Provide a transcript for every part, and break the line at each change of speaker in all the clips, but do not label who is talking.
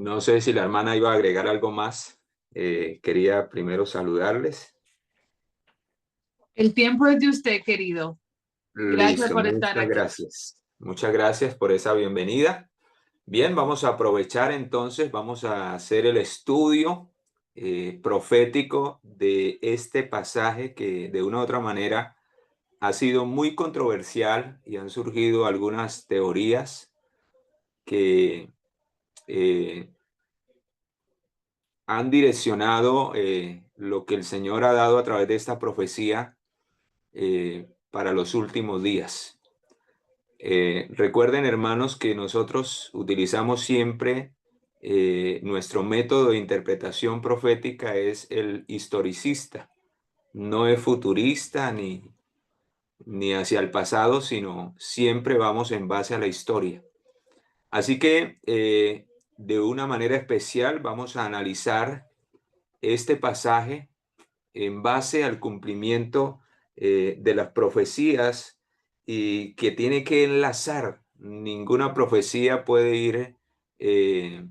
No sé si la hermana iba a agregar algo más. Quería primero saludarles.
El tiempo es de usted, querido. Gracias
Listo,
por estar
muchas
aquí.
gracias. Muchas gracias por esa bienvenida. Bien, vamos a aprovechar entonces, vamos a hacer el estudio profético de este pasaje que de una u otra manera ha sido muy controversial y han surgido algunas teorías que eh, han direccionado lo que el Señor ha dado a través de esta profecía para los últimos días. Recuerden, hermanos, que nosotros utilizamos siempre nuestro método de interpretación profética es el historicista, no es futurista ni hacia el pasado, sino siempre vamos en base a la historia. Así que de una manera especial vamos a analizar este pasaje en base al cumplimiento de las profecías y que tiene que enlazar. Ninguna profecía puede ir, eh,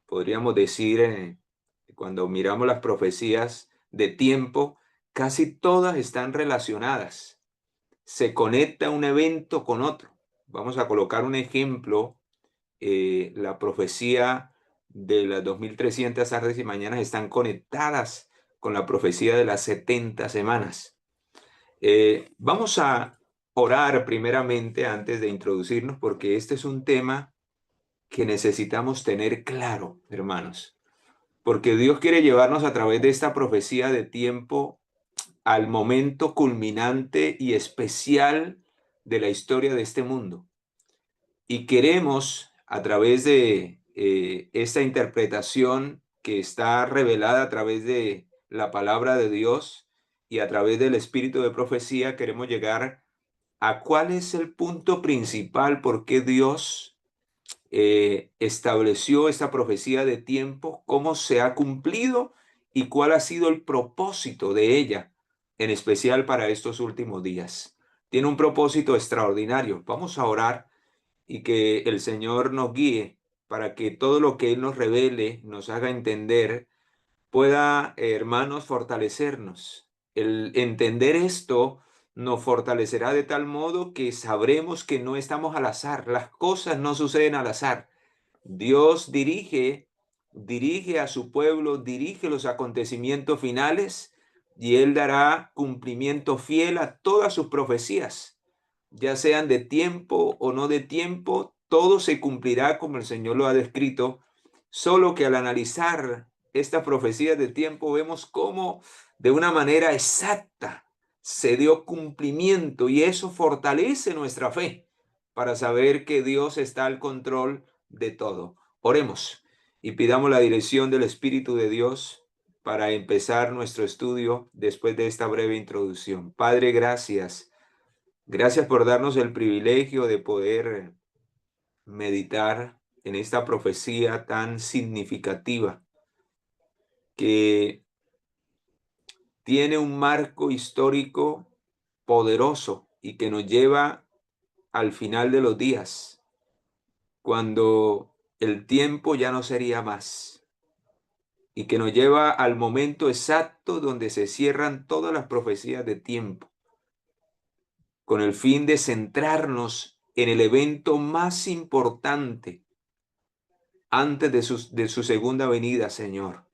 podríamos decir, cuando miramos las profecías de tiempo, casi todas están relacionadas. Se conecta un evento con otro. Vamos a colocar un ejemplo. La profecía de las 2300 tardes y mañanas están conectadas con la profecía de las 70 semanas. Vamos a orar primeramente antes de introducirnos porque este es un tema que necesitamos tener claro, hermanos, porque Dios quiere llevarnos a través de esta profecía de tiempo al momento culminante y especial de la historia de este mundo. Y queremos, a través de esta interpretación que está revelada a través de la palabra de Dios y a través del espíritu de profecía, queremos llegar a cuál es el punto principal por qué Dios estableció esta profecía de tiempo, cómo se ha cumplido y cuál ha sido el propósito de ella, en especial para estos últimos días. Tiene un propósito extraordinario. Vamos a orar y que el Señor nos guíe para que todo lo que Él nos revele, nos haga entender, pueda, hermanos, fortalecernos. El entender esto nos fortalecerá de tal modo que sabremos que no estamos al azar, las cosas no suceden al azar. Dios dirige a su pueblo, dirige los acontecimientos finales y Él dará cumplimiento fiel a todas sus profecías, ya sean de tiempo o no de tiempo, todo se cumplirá como el Señor lo ha descrito, solo que al analizar estas profecías de tiempo vemos cómo de una manera exacta se dio cumplimiento y eso fortalece nuestra fe para saber que Dios está al control de todo. Oremos y pidamos la dirección del Espíritu de Dios para empezar nuestro estudio después de esta breve introducción. Padre, gracias. Gracias por darnos el privilegio de poder meditar en esta profecía tan significativa que tiene un marco histórico poderoso y que nos lleva al final de los días, cuando el tiempo ya no sería más y que nos lleva al momento exacto donde se cierran todas las profecías de tiempo, con el fin de centrarnos en el evento más importante antes de su segunda venida, Señor,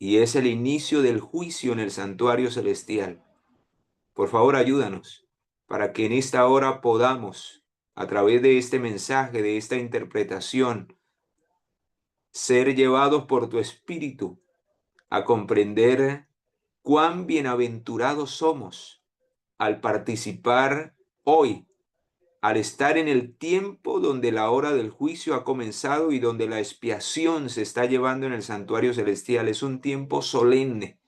y es el inicio del juicio en el santuario celestial. Por favor, ayúdanos para que en esta hora podamos, a través de este mensaje, de esta interpretación, ser llevados por tu Espíritu a comprender cuán bienaventurados somos al participar hoy, al estar en el tiempo donde la hora del juicio ha comenzado y donde la expiación se está llevando en el santuario celestial. Es un tiempo solemne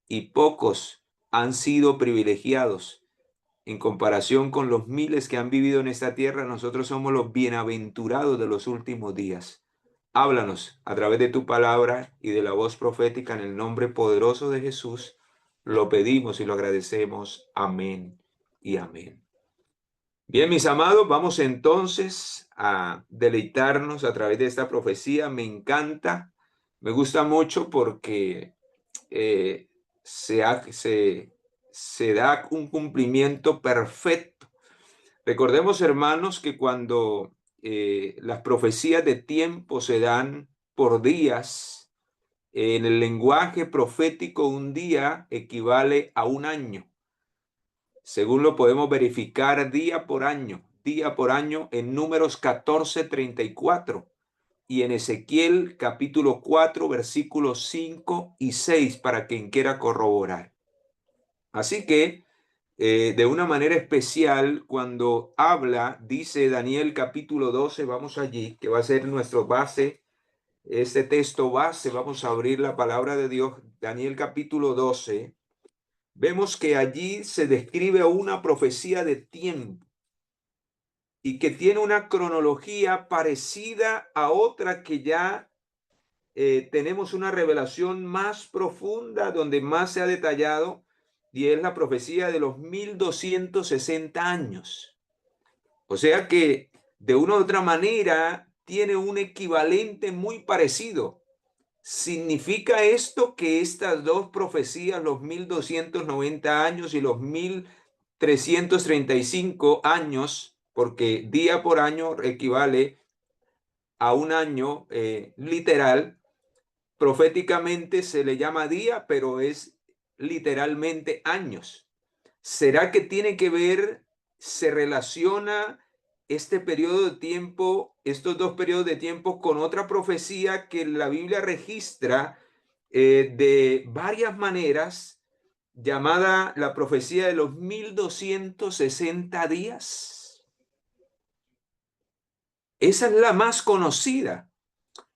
y pocos han sido privilegiados. En comparación con los miles que han vivido en esta tierra, nosotros somos los bienaventurados de los últimos días. Háblanos a través de tu palabra y de la voz profética en el nombre poderoso de Jesús. Lo pedimos y lo agradecemos. Amén y amén. Bien, mis amados, vamos entonces a deleitarnos a través de esta profecía. Me encanta, me gusta mucho porque eh, se da un cumplimiento perfecto. Recordemos, hermanos, que cuando las profecías de tiempo se dan por días, en el lenguaje profético un día equivale a un año. Según lo podemos verificar día por año en Números 14:34 y en Ezequiel capítulo 4 versículos 5 y 6 para quien quiera corroborar. Así que de una manera especial, cuando habla, dice Daniel capítulo 12, vamos allí, que va a ser nuestro base, este texto base, vamos a abrir la palabra de Dios, Daniel capítulo 12. Vemos que allí se describe una profecía de tiempo y que tiene una cronología parecida a otra que ya tenemos una revelación más profunda donde más se ha detallado y es la profecía de los 1260 años. O sea que de una u otra manera tiene un equivalente muy parecido. ¿Significa esto que estas dos profecías, los 1290 años y los 1335 años, porque día por año equivale a un año literal, proféticamente se le llama día, pero es literalmente años? ¿Será que tiene que ver, se relaciona este periodo de tiempo, estos dos periodos de tiempo, con otra profecía que la Biblia registra de varias maneras, llamada la profecía de los 1260 días? Esa es la más conocida.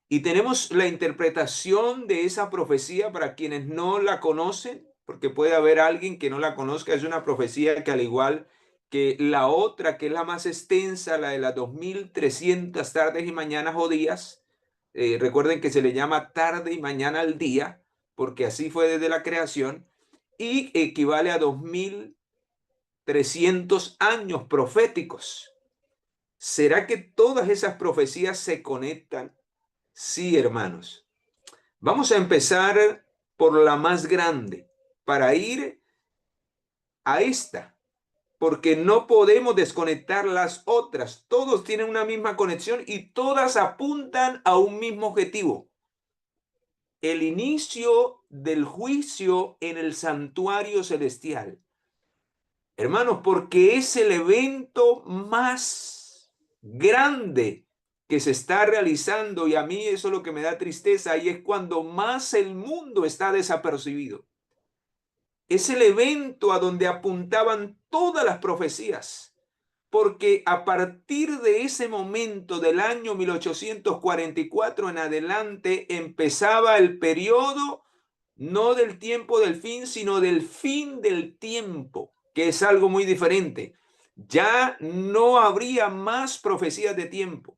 Y tenemos la interpretación de esa profecía para quienes no la conocen, porque puede haber alguien que no la conozca. Es una profecía que, al igual que la otra, que es la más extensa, la de las 2300 tardes y mañanas o días, recuerden que se le llama tarde y mañana al día, porque así fue desde la creación, y equivale a 2300 años proféticos. ¿Será que todas esas profecías se conectan? Sí, hermanos. Vamos a empezar por la más grande para ir a esta, porque no podemos desconectar las otras. Todos tienen una misma conexión y todas apuntan a un mismo objetivo: el inicio del juicio en el santuario celestial. Hermanos, porque es el evento más grande que se está realizando, y a mí eso es lo que me da tristeza, y es cuando más el mundo está desapercibido. Es el evento a donde apuntaban todas las profecías, porque a partir de ese momento del año 1844 en adelante empezaba el periodo no del tiempo del fin, sino del fin del tiempo, que es algo muy diferente. Ya no habría más profecías de tiempo.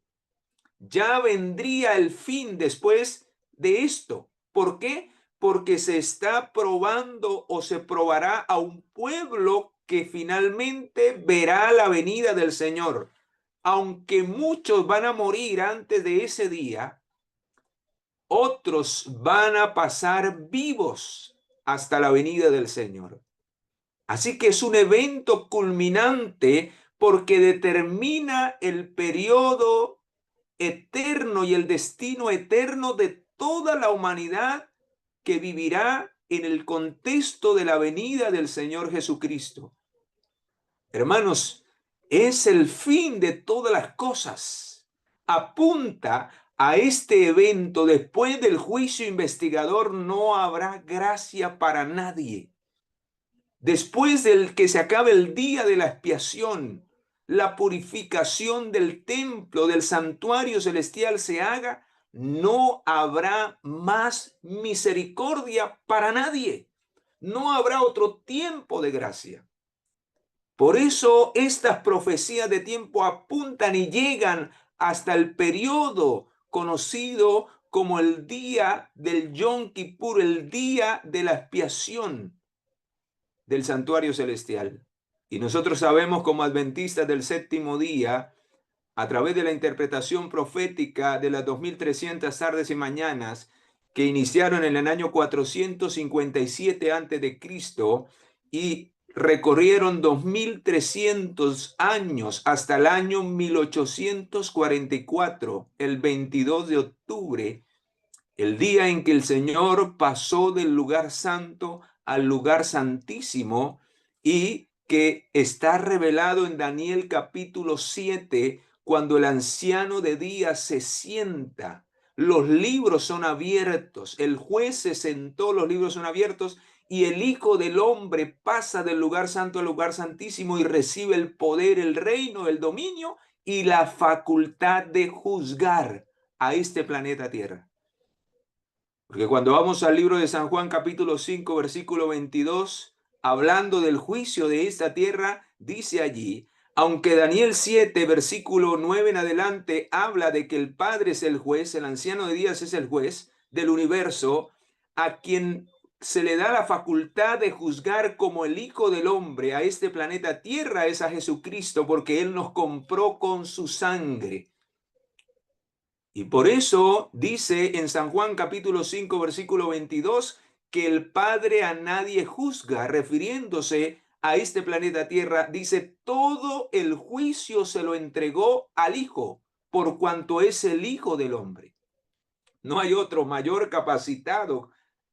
Ya vendría el fin después de esto. ¿Por qué? Porque se está probando o se probará a un pueblo que finalmente verá la venida del Señor. Aunque muchos van a morir antes de ese día, otros van a pasar vivos hasta la venida del Señor. Así que es un evento culminante porque determina el periodo eterno y el destino eterno de toda la humanidad que vivirá en el contexto de la venida del Señor Jesucristo. Hermanos, es el fin de todas las cosas. Apunta a este evento. Después del juicio investigador no habrá gracia para nadie. Después del que se acabe el día de la expiación, la purificación del templo, del santuario celestial se haga, no habrá más misericordia para nadie. No habrá otro tiempo de gracia. Por eso estas profecías de tiempo apuntan y llegan hasta el periodo conocido como el día del Yom Kippur, el día de la expiación del santuario celestial. Y nosotros sabemos como adventistas del séptimo día, a través de la interpretación profética de las 2300 tardes y mañanas que iniciaron en el año 457 antes de Cristo y recorrieron 2300 años hasta el año 1844, el 22 de octubre, el día en que el Señor pasó del lugar santo al lugar santísimo, y que está revelado en Daniel capítulo 7, cuando el anciano de días se sienta. Los libros son abiertos, el juez se sentó, los libros son abiertos, y el Hijo del Hombre pasa del lugar santo al lugar santísimo y recibe el poder, el reino, el dominio y la facultad de juzgar a este planeta Tierra. Porque cuando vamos al libro de San Juan capítulo 5 versículo 22, hablando del juicio de esta tierra, dice allí, aunque Daniel 7 versículo 9 en adelante habla de que el Padre es el juez, el anciano de días es el juez del universo, a quien se le da la facultad de juzgar como el Hijo del Hombre a este planeta Tierra es a Jesucristo, porque Él nos compró con su sangre. Y por eso dice en San Juan capítulo 5 versículo 22 que el Padre a nadie juzga, refiriéndose a este planeta Tierra, dice, todo el juicio se lo entregó al Hijo, por cuanto es el Hijo del Hombre. No hay otro mayor capacitado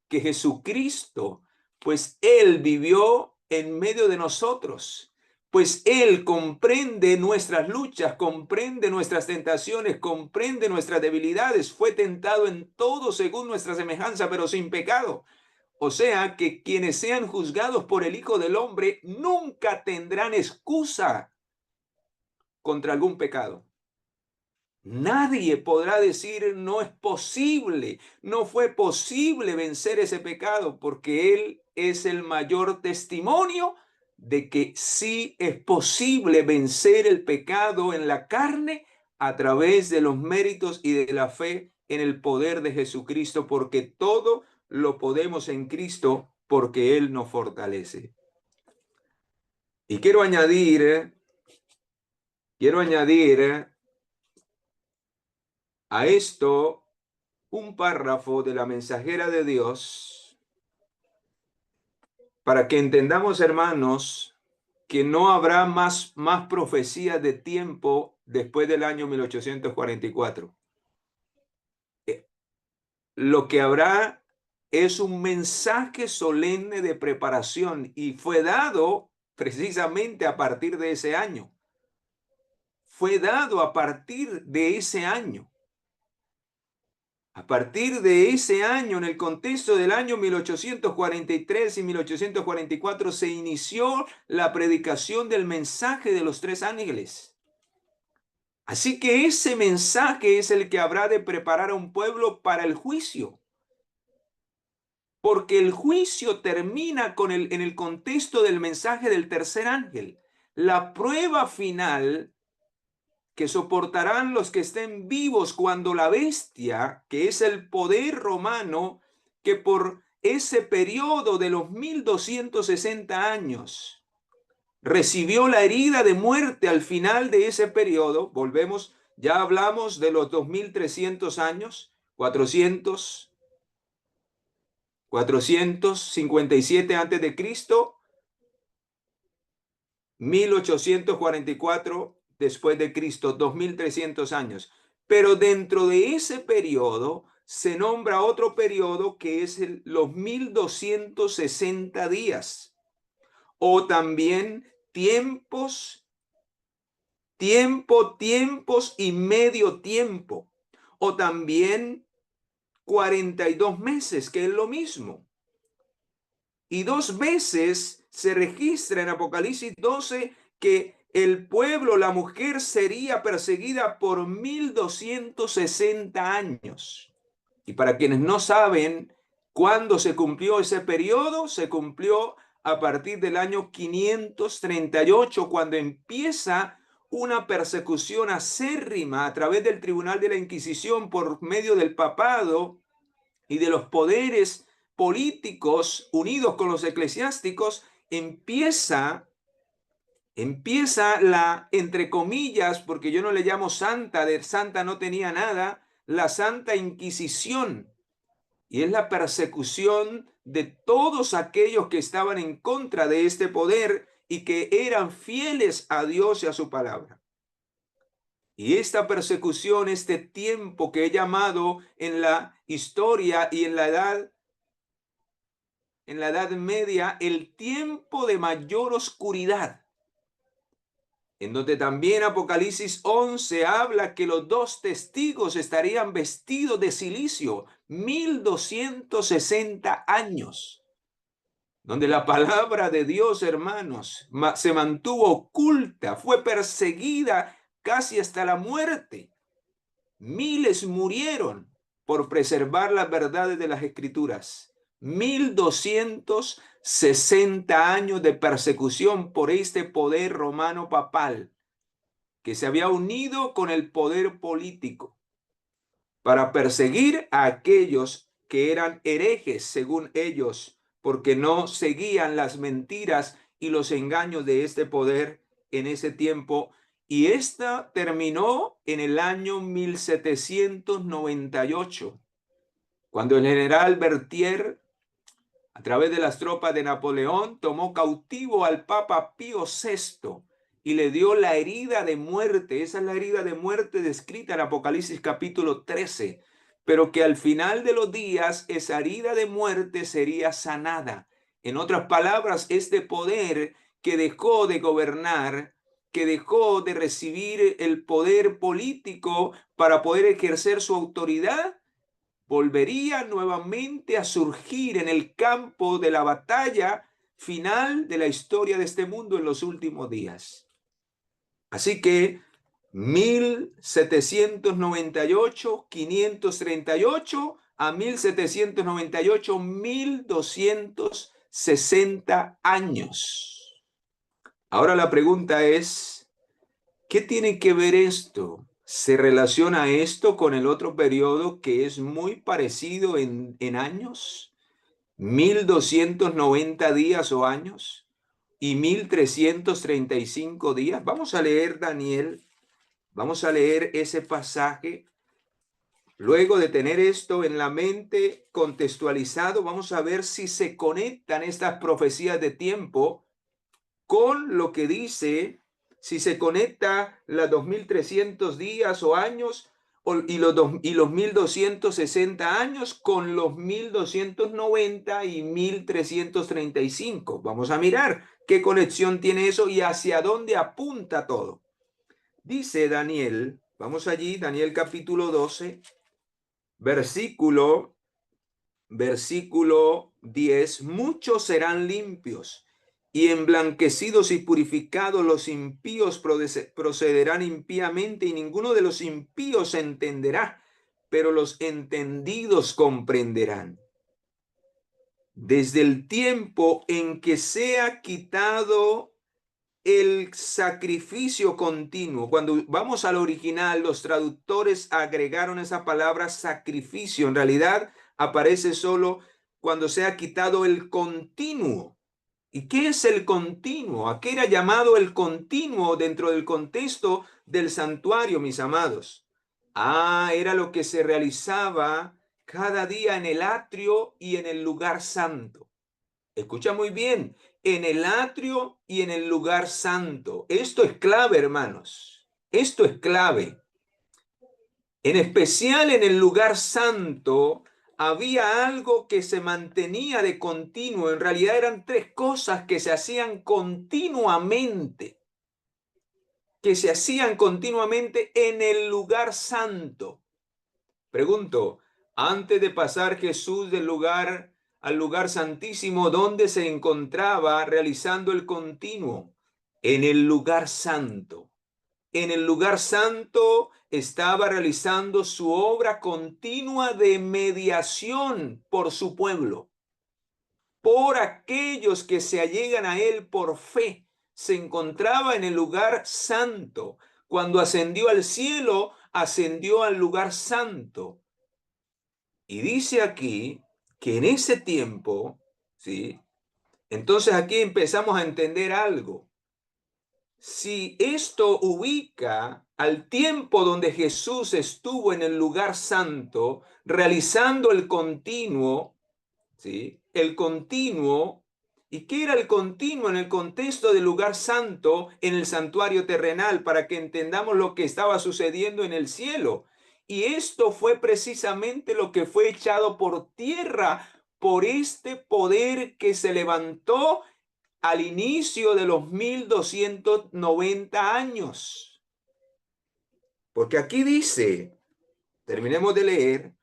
que Jesucristo, pues Él vivió en medio de nosotros. Pues Él comprende nuestras luchas, comprende nuestras tentaciones, comprende nuestras debilidades. Fue tentado en todo según nuestra semejanza, pero sin pecado. O sea que quienes sean juzgados por el Hijo del Hombre nunca tendrán excusa contra algún pecado. Nadie podrá decir no es posible, no fue posible vencer ese pecado, porque Él es el mayor testimonio de que sí es posible vencer el pecado en la carne a través de los méritos y de la fe en el poder de Jesucristo, porque todo lo podemos en Cristo, porque Él nos fortalece. Y quiero añadir a esto un párrafo de la mensajera de Dios para que entendamos, hermanos, que no habrá más profecías de tiempo después del año 1844. Lo que habrá es un mensaje solemne de preparación y fue dado precisamente a partir de ese año. Fue dado a partir de ese año. A partir de ese año, en el contexto del año 1843 y 1844, se inició la predicación del mensaje de los tres ángeles. Así que ese mensaje es el que habrá de preparar a un pueblo para el juicio. Porque el juicio termina en el contexto del mensaje del tercer ángel. La prueba final que soportarán los que estén vivos cuando la bestia, que es el poder romano, que por ese periodo de los 1260 años recibió la herida de muerte al final de ese periodo, volvemos, ya hablamos de los 2300 años, 457 antes de Cristo, 1844 después de Cristo, 2300 años. Pero dentro de ese periodo se nombra otro periodo que es los 1260 días, o también tiempos y medio tiempo, o también 42 meses, que es lo mismo. Y 2 veces se registra en Apocalipsis 12 que el pueblo, la mujer, sería perseguida por 1260 años. Y para quienes no saben cuándo se cumplió ese periodo, se cumplió a partir del año 538, cuando empieza una persecución acérrima a través del Tribunal de la Inquisición por medio del papado y de los poderes políticos unidos con los eclesiásticos. Empieza empieza la, entre comillas, porque yo no le llamo santa, de santa no tenía nada, la Santa Inquisición. Y es la persecución de todos aquellos que estaban en contra de este poder y que eran fieles a Dios y a su palabra. Y esta persecución, este tiempo que he llamado en la historia y en la Edad Media, el tiempo de mayor oscuridad, en donde también Apocalipsis 11 habla que los dos testigos estarían vestidos de cilicio, 1260 años, donde la palabra de Dios, hermanos, se mantuvo oculta, fue perseguida casi hasta la muerte. Miles murieron por preservar las verdades de las Escrituras. 1260 años de persecución por este poder romano papal que se había unido con el poder político para perseguir a aquellos que eran herejes, según ellos, porque no seguían las mentiras y los engaños de este poder en ese tiempo. Y esta terminó en el año 1798, cuando el general Berthier, a través de las tropas de Napoleón, tomó cautivo al Papa Pío VI y le dio la herida de muerte. Esa es la herida de muerte descrita en Apocalipsis capítulo 13, pero que al final de los días esa herida de muerte sería sanada. En otras palabras, este poder que dejó de gobernar, que dejó de recibir el poder político para poder ejercer su autoridad, volvería nuevamente a surgir en el campo de la batalla final de la historia de este mundo en los últimos días. Así que 1798, 538 a 1798, 1260 años. Ahora la pregunta es, ¿qué tiene que ver esto? ¿Se relaciona esto con el otro periodo que es muy parecido en años? 1290 días o años y 1335 días. Vamos a leer Daniel, vamos a leer ese pasaje. Luego de tener esto en la mente contextualizado, vamos a ver si se conectan estas profecías de tiempo con lo que dice, si se conecta las 2300 días o años y los 1260 años con los 1290 y 1335. Vamos a mirar qué conexión tiene eso y hacia dónde apunta todo. Dice Daniel, vamos allí, Daniel capítulo 12, versículo 10, muchos serán limpios y emblanquecidos y purificados, los impíos procederán impíamente y ninguno de los impíos entenderá, pero los entendidos comprenderán. Desde el tiempo en que sea quitado el sacrificio continuo. Cuando vamos al original, los traductores agregaron esa palabra sacrificio. En realidad aparece solo cuando se ha quitado el continuo. ¿Y qué es el continuo? ¿A qué era llamado el continuo dentro del contexto del santuario, mis amados? Era lo que se realizaba cada día en el atrio y en el lugar santo. Escucha muy bien, en el atrio y en el lugar santo. Esto es clave, hermanos. Esto es clave. En especial en el lugar santo había algo que se mantenía de continuo. En realidad eran tres cosas que se hacían continuamente. Que se hacían continuamente en el lugar santo. Pregunto, antes de pasar Jesús del lugar al lugar santísimo, ¿dónde se encontraba realizando el continuo? En el lugar santo. En el lugar santo estaba realizando su obra continua de mediación por su pueblo, por aquellos que se allegan a él por fe. Se encontraba en el lugar santo. Cuando ascendió al cielo, ascendió al lugar santo. Y dice aquí que en ese tiempo, ¿sí? Entonces aquí empezamos a entender algo. si esto ubica al tiempo donde Jesús estuvo en el lugar santo, realizando el continuo, ¿sí? El continuo. ¿Y qué era el continuo en el contexto del lugar santo en el santuario terrenal? Para que entendamos lo que estaba sucediendo en el cielo. Y esto fue precisamente lo que fue echado por tierra por este poder que se levantó al inicio de los 1290 años. Porque aquí dice, terminemos de leer,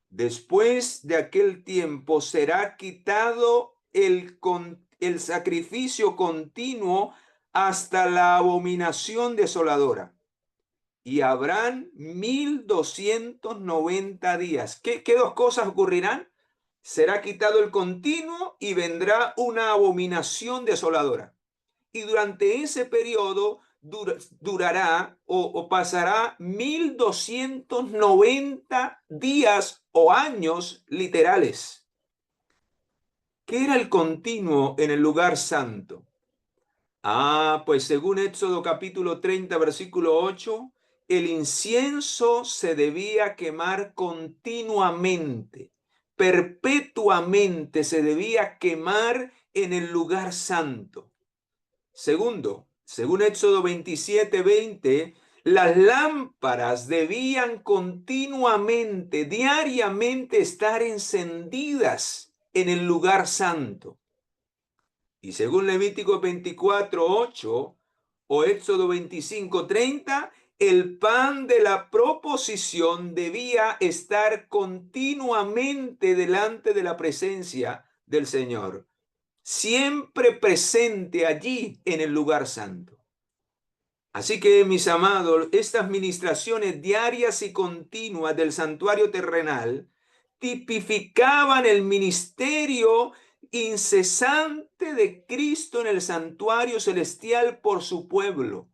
después de aquel tiempo será quitado el sacrificio continuo hasta la abominación desoladora. Y habrán 1290 días. ¿Qué dos cosas ocurrirán? Será quitado el continuo y vendrá una abominación desoladora. Y durante ese periodo durará o pasará 1290 días o años literales. ¿Qué era el continuo en el lugar santo? Pues según Éxodo capítulo 30, versículo 8, el incienso se debía quemar continuamente, perpetuamente se debía quemar en el lugar santo. Segundo, según Éxodo 27, 20, las lámparas debían continuamente, diariamente estar encendidas en el lugar santo. Y según Levítico 24, 8 o Éxodo 25, 30, el pan de la proposición debía estar continuamente delante de la presencia del Señor, siempre presente allí en el lugar santo. Así que, mis amados, estas ministraciones diarias y continuas del santuario terrenal tipificaban el ministerio incesante de Cristo en el santuario celestial por su pueblo.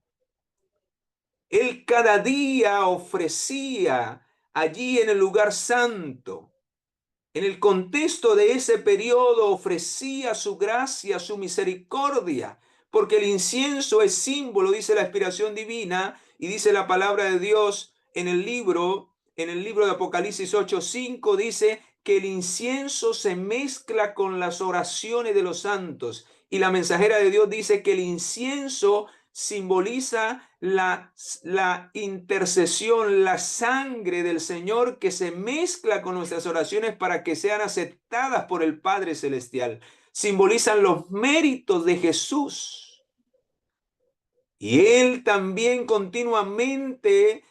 Él cada día ofrecía allí en el lugar santo. En el contexto de ese periodo ofrecía su gracia, su misericordia, porque el incienso es símbolo, dice la inspiración divina y dice la palabra de Dios en el libro de Apocalipsis 8:5 dice que el incienso se mezcla con las oraciones de los santos y la mensajera de Dios dice que el incienso simboliza la intercesión, la sangre del Señor que se mezcla con nuestras oraciones para que sean aceptadas por el Padre Celestial. Simbolizan los méritos de Jesús. Y Él también continuamente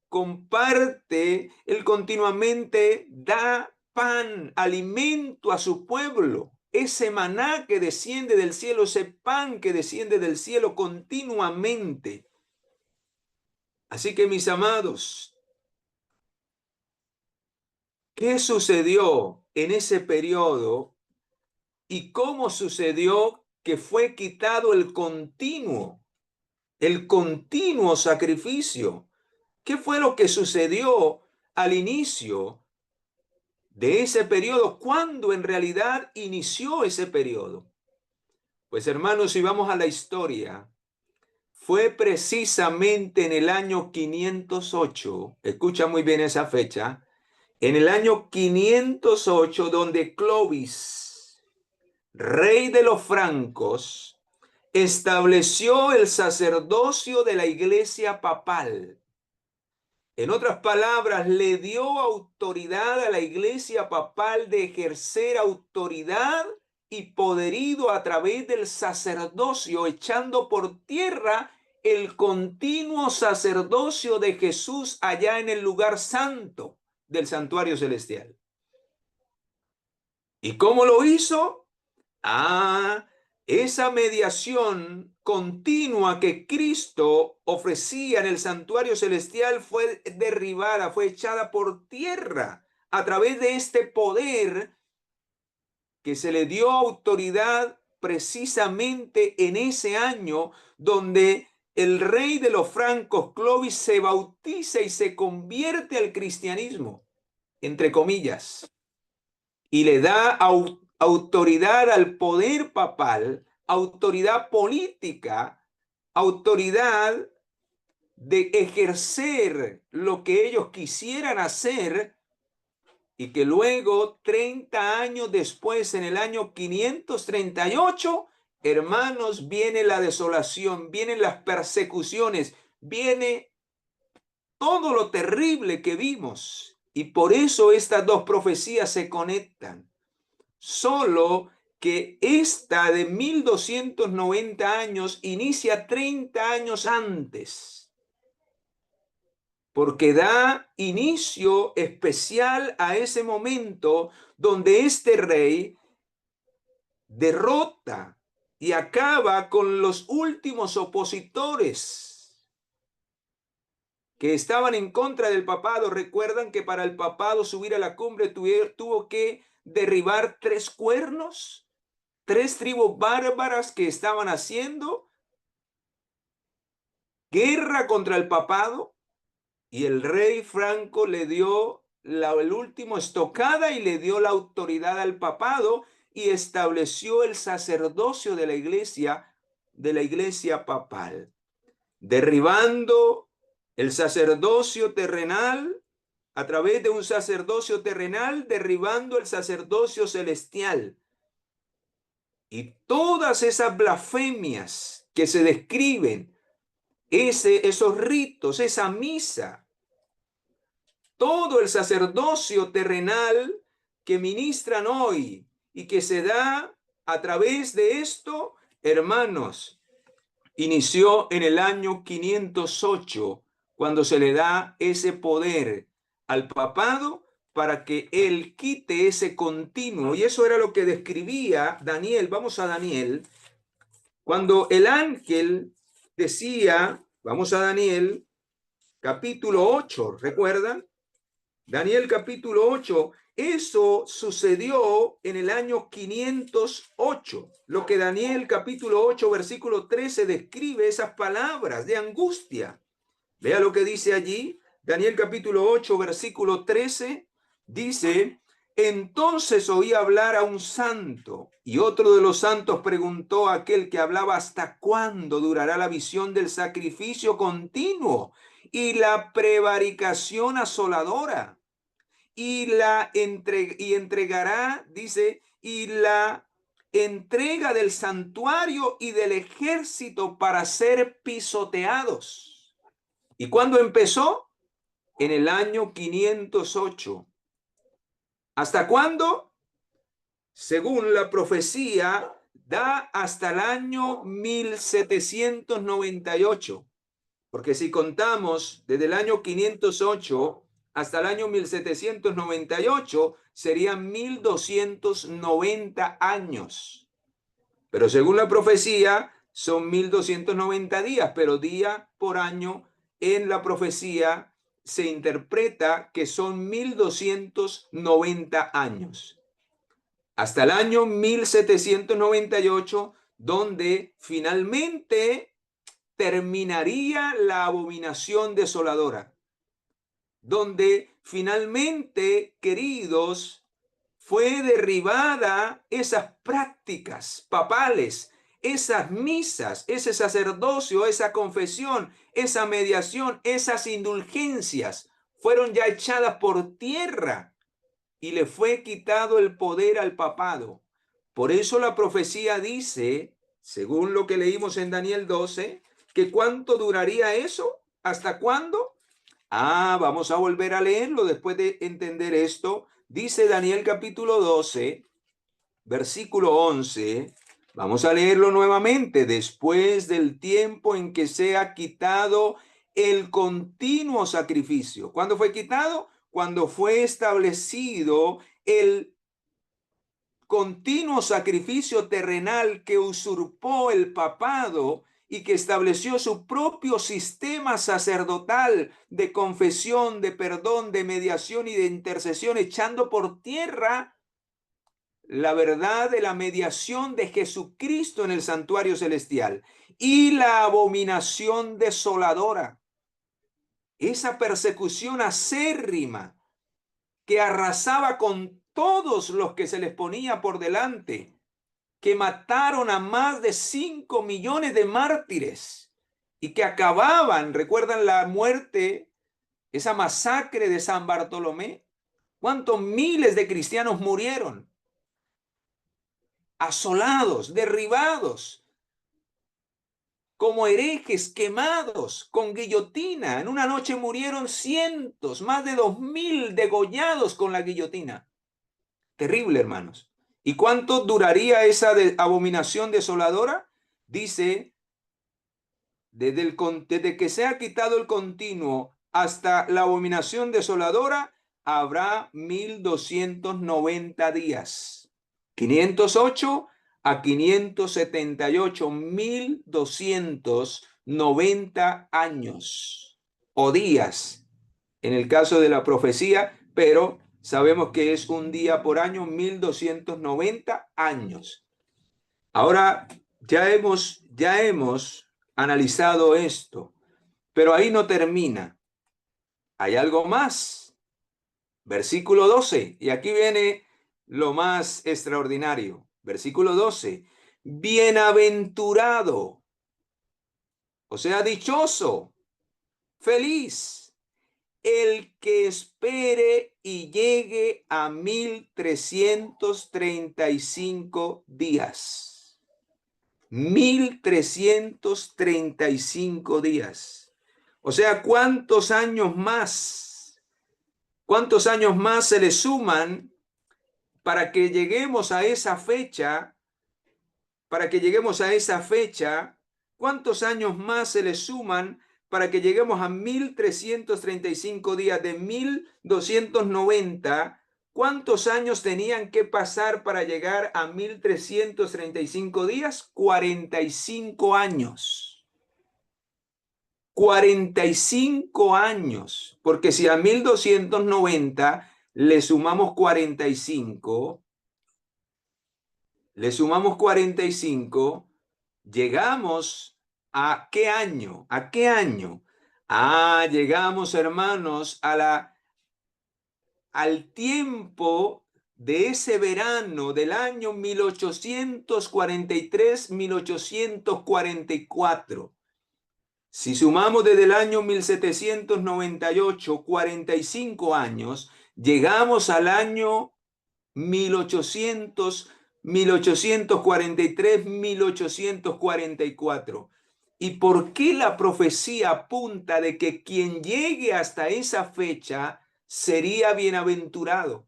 comparte, Él continuamente da pan, alimento a su pueblo. Ese maná que desciende del cielo, ese pan que desciende del cielo continuamente. Así que, mis amados, ¿qué sucedió en ese periodo y cómo sucedió que fue quitado el continuo sacrificio? ¿Qué fue lo que sucedió al inicio de ese periodo? ¿Cuándo en realidad inició ese periodo? Pues hermanos, si vamos a la historia, fue precisamente en el año 508, escucha muy bien esa fecha, en el año 508 donde Clovis, rey de los francos, estableció el sacerdocio de la iglesia papal. En otras palabras, le dio autoridad a la iglesia papal de ejercer autoridad y poderío a través del sacerdocio, echando por tierra el continuo sacerdocio de Jesús allá en el lugar santo del santuario celestial. ¿Y cómo lo hizo? Esa mediación continua que Cristo ofrecía en el santuario celestial fue derribada, fue echada por tierra a través de este poder que se le dio autoridad precisamente en ese año donde el rey de los francos, Clovis, se bautiza y se convierte al cristianismo, entre comillas, y le da autoridad al poder papal, autoridad política autoridad de ejercer lo que ellos quisieran hacer, y que luego, 30 años después, en el año 538, hermanos, viene la desolación, vienen las persecuciones, viene todo lo terrible que vimos. Y por eso estas dos profecías se conectan. Solo que esta de 1290 años inicia 30 años antes, porque da inicio especial a ese momento donde este rey derrota y acaba con los últimos opositores que estaban en contra del papado. Recuerdan que para el papado subir a la cumbre tuvo que derribar 3 cuernos, 3 tribus bárbaras que estaban haciendo guerra contra el papado, y el rey Franco le dio el último estocada y le dio la autoridad al papado y estableció el sacerdocio de la iglesia papal, derribando el sacerdocio terrenal a través de un sacerdocio terrenal, derribando el sacerdocio celestial. Y todas esas blasfemias que se describen, esos ritos, esa misa, todo el sacerdocio terrenal que ministran hoy y que se da a través de esto, hermanos, inició en el año 508, cuando se le da ese poder al papado para que él quite ese continuo. Y eso era lo que describía Daniel. Vamos a Daniel. Cuando el ángel decía, vamos a Daniel, capítulo 8, ¿recuerdan? Daniel capítulo 8, eso sucedió en el año 508. Lo que Daniel capítulo 8, versículo 13 describe esas palabras de angustia. Vea lo que dice allí. Daniel capítulo 8, versículo 13, dice: entonces oí hablar a un santo, y otro de los santos preguntó a aquel que hablaba: ¿hasta cuándo durará la visión del sacrificio continuo y la prevaricación asoladora? Y entregará, dice, y la entrega del santuario y del ejército para ser pisoteados. ¿Y cuándo empezó? En el año 508. ¿Hasta cuándo? Según la profecía, da hasta el año 1798. Porque si contamos desde el año 508 hasta el año 1798, serían 1290 años. Pero según la profecía, son 1290 días, pero día por año en la profecía se interpreta que son 1290 años. Hasta el año 1798, donde finalmente terminaría la abominación desoladora, donde finalmente, queridos, fue derribada esas prácticas papales, esas misas, ese sacerdocio, esa confesión, esa mediación, esas indulgencias, fueron ya echadas por tierra y le fue quitado el poder al papado. Por eso la profecía dice, según lo que leímos en Daniel 12, que ¿cuánto duraría eso? ¿Hasta cuándo? Vamos a volver a leerlo después de entender esto. Dice Daniel capítulo 12, versículo 11. Vamos a leerlo nuevamente. Después del tiempo en que sea quitado el continuo sacrificio. ¿Cuándo fue quitado? Cuando fue establecido el continuo sacrificio terrenal que usurpó el papado y que estableció su propio sistema sacerdotal de confesión, de perdón, de mediación y de intercesión, echando por tierra la verdad de la mediación de Jesucristo en el santuario celestial y la abominación desoladora, esa persecución acérrima que arrasaba con todos los que se les ponía por delante, que mataron a más de 5 millones de mártires, y que acababan, ¿recuerdan la muerte, esa masacre de San Bartolomé? ¿Cuántos miles de cristianos murieron? Asolados, derribados, como herejes, quemados, con guillotina. En una noche murieron cientos, más de 2000 degollados con la guillotina. Terrible, hermanos. ¿Y cuánto duraría esa abominación desoladora? Dice, desde que se ha quitado el continuo hasta la abominación desoladora, habrá 1290 días. 508 a 578, 1290 años o días en el caso de la profecía, pero sabemos que es un día por año, 1290 años. Ahora ya hemos analizado esto, pero ahí no termina. Hay algo más. Versículo 12, y aquí viene lo más extraordinario. Versículo 12, bienaventurado, o sea, dichoso, feliz, el que espere y llegue a 1335 días. 1335 días. O sea, ¿cuántos años más? ¿Cuántos años más se le suman para que lleguemos a esa fecha? Para que lleguemos a esa fecha, ¿cuántos años más se le suman para que lleguemos a 1335 días de 1290? ¿Cuántos años tenían que pasar para llegar a 1335 días? 45 años. 45 años, porque si a 1290 le sumamos 45, llegamos ¿a qué año? ¿A qué año? Ah, llegamos, hermanos, al tiempo de ese verano del año 1843-1844. Si sumamos desde el año 1798, 45 años, llegamos al año 1800, 1843, 1844. ¿Y por qué la profecía apunta de que quien llegue hasta esa fecha sería bienaventurado?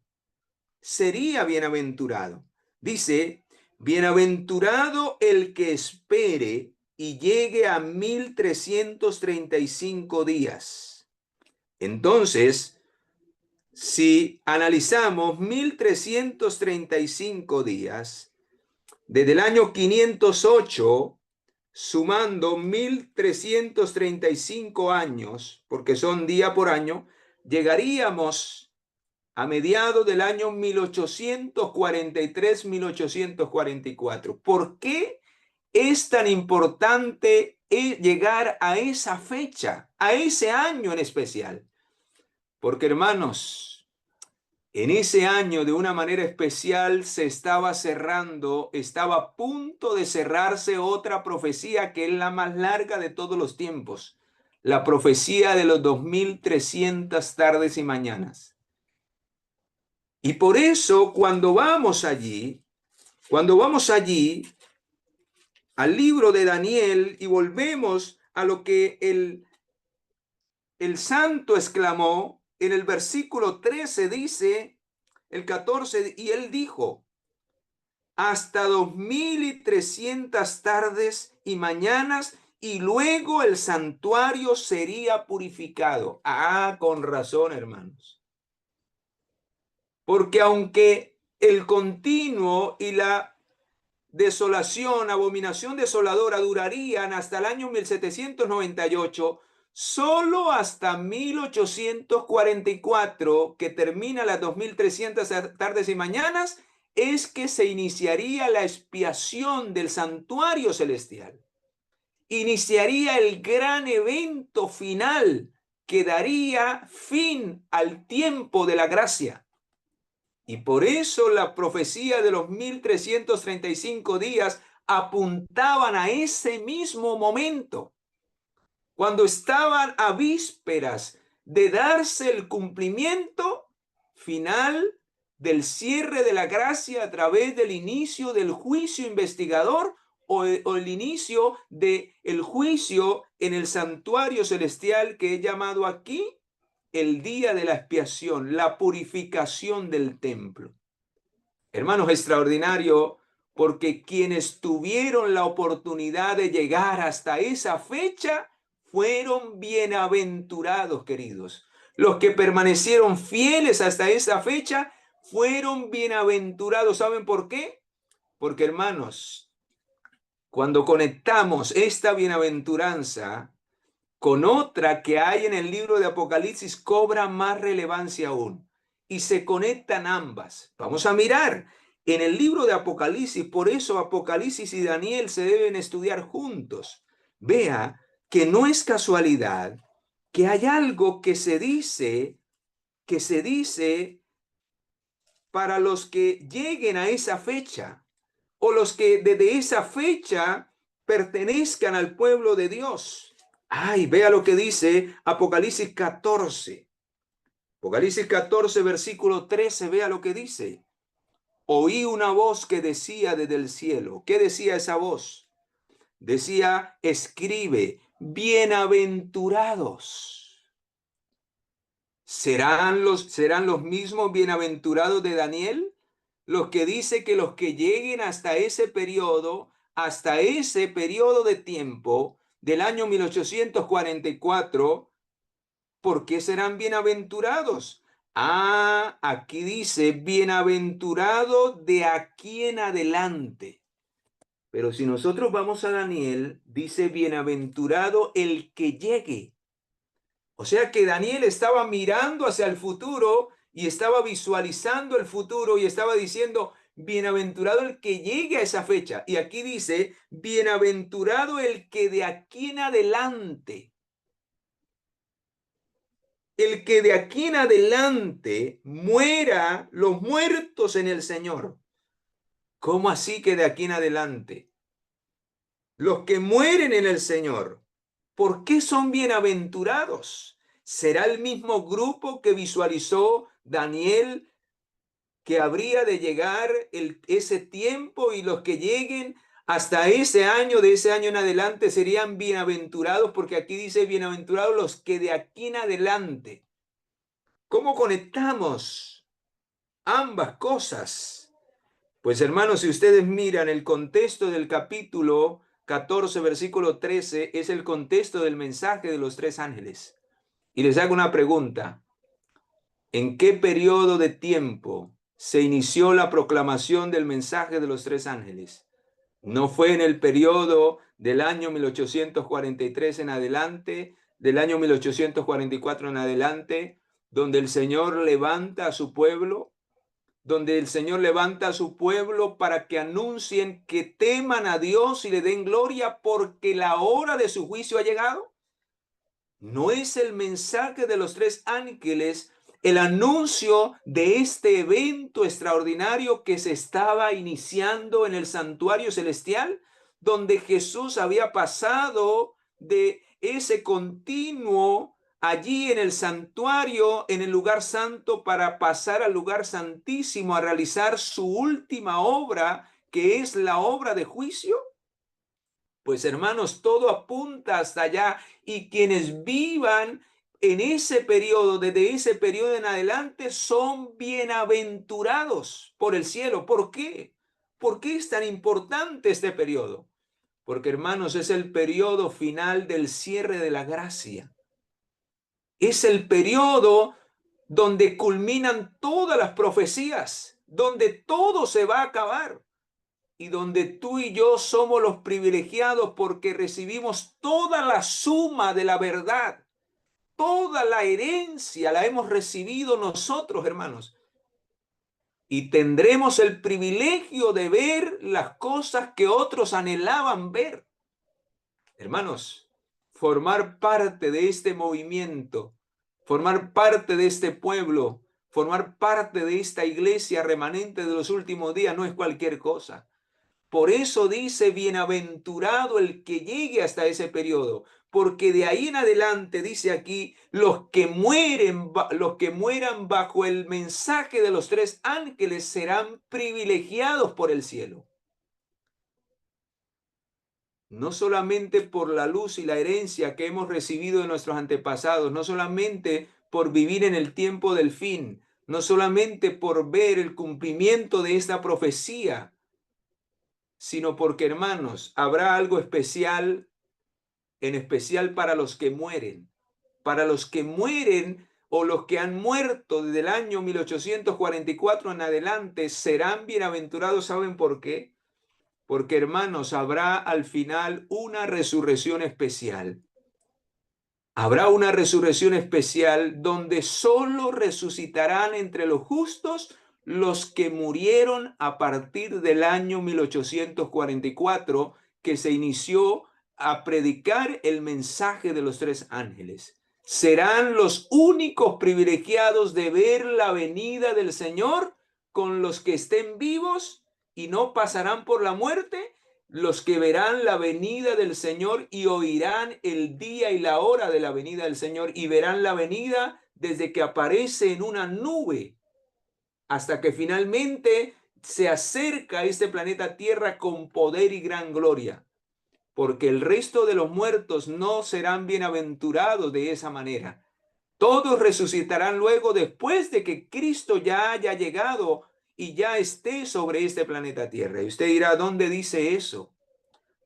Sería bienaventurado. Dice, bienaventurado el que espere y llegue a 1335 días. Entonces, si analizamos 1335 días, desde el año 508, sumando 1335 años, porque son día por año, llegaríamos a mediados del año 1843-1844. ¿Por qué es tan importante llegar a esa fecha, a ese año en especial? Porque, hermanos, en ese año de una manera especial se estaba cerrando, estaba a punto de cerrarse otra profecía que es la más larga de todos los tiempos, la profecía de los 2300 tardes y mañanas. Y por eso cuando vamos allí al libro de Daniel y volvemos a lo que el santo exclamó, en el versículo 13 dice, el 14, y él dijo, hasta 2300 tardes y mañanas, y luego el santuario sería purificado. Ah, con razón, hermanos. Porque aunque el continuo y la desolación, abominación desoladora durarían hasta el año 1798, solo hasta 1844, que termina las 2300 tardes y mañanas, es que se iniciaría la expiación del santuario celestial. Iniciaría el gran evento final que daría fin al tiempo de la gracia. Y por eso la profecía de los 1335 días apuntaban a ese mismo momento. cuando estaban a vísperas de darse el cumplimiento final del cierre de la gracia a través del inicio del juicio investigador o el inicio del juicio en el santuario celestial que he llamado aquí el día de la expiación, la purificación del templo. Hermanos, extraordinario, porque quienes tuvieron la oportunidad de llegar hasta esa fecha fueron bienaventurados, queridos. Los que permanecieron fieles hasta esa fecha fueron bienaventurados. ¿Saben por qué? Porque, hermanos, cuando conectamos esta bienaventuranza con otra que hay en el libro de Apocalipsis, cobra más relevancia aún. Y se conectan ambas. Vamos a mirar en el libro de Apocalipsis, por eso Apocalipsis y Daniel se deben estudiar juntos. Vea que no es casualidad que hay algo que se dice para los que lleguen a esa fecha o los que desde esa fecha pertenezcan al pueblo de Dios. Ay, vea lo que dice Apocalipsis 14. Apocalipsis 14, versículo 13, vea lo que dice. Oí una voz que decía desde el cielo. ¿Qué decía esa voz? Decía, escribe, bienaventurados. ¿Serán los mismos bienaventurados de Daniel? Los que dice que los que lleguen hasta ese periodo de tiempo del año 1844, ¿por qué serán bienaventurados? Ah, aquí dice, bienaventurado de aquí en adelante. Pero si nosotros vamos a Daniel, dice, bienaventurado el que llegue. O sea que Daniel estaba mirando hacia el futuro y estaba visualizando el futuro y estaba diciendo, bienaventurado el que llegue a esa fecha. Y aquí dice, bienaventurado el que de aquí en adelante, el que de aquí en adelante muera los muertos en el Señor. ¿Cómo así que de aquí en adelante? Los que mueren en el Señor. ¿Por qué son bienaventurados? ¿Será el mismo grupo que visualizó Daniel que habría de llegar ese tiempo y los que lleguen hasta ese año, de ese año en adelante serían bienaventurados? Porque aquí dice bienaventurados los que de aquí en adelante. ¿Cómo conectamos ambas cosas? Pues hermanos, si ustedes miran el contexto del capítulo 14, versículo 13, es el contexto del mensaje de los tres ángeles. Y les hago una pregunta. ¿En qué periodo de tiempo se inició la proclamación del mensaje de los tres ángeles? ¿No fue en el periodo del año 1843 en adelante, del año 1844 en adelante, donde el Señor levanta a su pueblo? Donde el Señor levanta a su pueblo para que anuncien que teman a Dios y le den gloria porque la hora de su juicio ha llegado. ¿No es el mensaje de los tres ángeles el anuncio de este evento extraordinario que se estaba iniciando en el santuario celestial, donde Jesús había pasado de ese continuo allí en el santuario, en el lugar santo, para pasar al lugar santísimo a realizar su última obra, que es la obra de juicio? Pues hermanos, todo apunta hasta allá, y quienes vivan en ese periodo, desde ese periodo en adelante, son bienaventurados por el cielo. ¿Por qué? ¿Por qué es tan importante este periodo? Porque hermanos, es el periodo final del cierre de la gracia. Es el periodo donde culminan todas las profecías, donde todo se va a acabar. Y donde tú y yo somos los privilegiados porque recibimos toda la suma de la verdad, toda la herencia la hemos recibido nosotros, hermanos. Y tendremos el privilegio de ver las cosas que otros anhelaban ver. Hermanos, formar parte de este movimiento, formar parte de este pueblo, formar parte de esta iglesia remanente de los últimos días no es cualquier cosa. Por eso dice, bienaventurado el que llegue hasta ese periodo, porque de ahí en adelante, dice aquí, los que mueran bajo el mensaje de los tres ángeles serán privilegiados por el cielo. No solamente por la luz y la herencia que hemos recibido de nuestros antepasados, no solamente por vivir en el tiempo del fin, no solamente por ver el cumplimiento de esta profecía, sino porque, hermanos, habrá algo especial, en especial para los que mueren. Para los que mueren o los que han muerto desde el año 1844 en adelante serán bienaventurados. ¿Saben por qué? Porque, hermanos, habrá al final una resurrección especial. Habrá una resurrección especial donde solo resucitarán entre los justos los que murieron a partir del año 1844, que se inició a predicar el mensaje de los tres ángeles. Serán los únicos privilegiados de ver la venida del Señor con los que estén vivos y no pasarán por la muerte, los que verán la venida del Señor y oirán el día y la hora de la venida del Señor y verán la venida desde que aparece en una nube hasta que finalmente se acerca a este planeta Tierra con poder y gran gloria. Porque el resto de los muertos no serán bienaventurados de esa manera. Todos resucitarán luego después de que Cristo ya haya llegado y ya esté sobre este planeta Tierra. Y usted dirá, ¿dónde dice eso?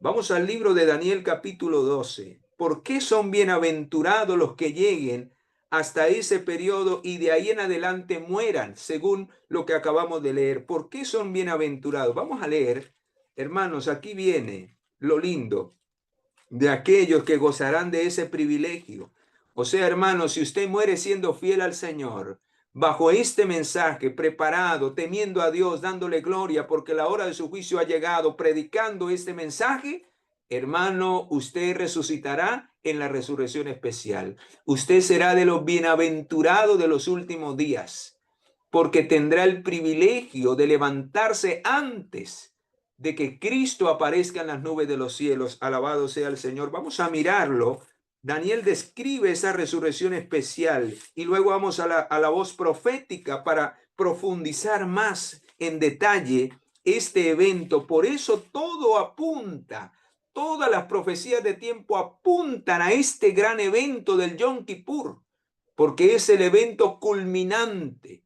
Vamos al libro de Daniel capítulo 12. ¿Por qué son bienaventurados los que lleguen hasta ese periodo y de ahí en adelante mueran, según lo que acabamos de leer? ¿Por qué son bienaventurados? Vamos a leer, hermanos, aquí viene lo lindo de aquellos que gozarán de ese privilegio. O sea, hermanos, si usted muere siendo fiel al Señor, bajo este mensaje, preparado, temiendo a Dios, dándole gloria, porque la hora de su juicio ha llegado, predicando este mensaje, hermano, usted resucitará en la resurrección especial. Usted será de los bienaventurados de los últimos días, porque tendrá el privilegio de levantarse antes de que Cristo aparezca en las nubes de los cielos. Alabado sea el Señor. Vamos a mirarlo. Daniel describe esa resurrección especial y luego vamos a la voz profética para profundizar más en detalle este evento. Por eso todo apunta, todas las profecías de tiempo apuntan a este gran evento del Yom Kippur, porque es el evento culminante,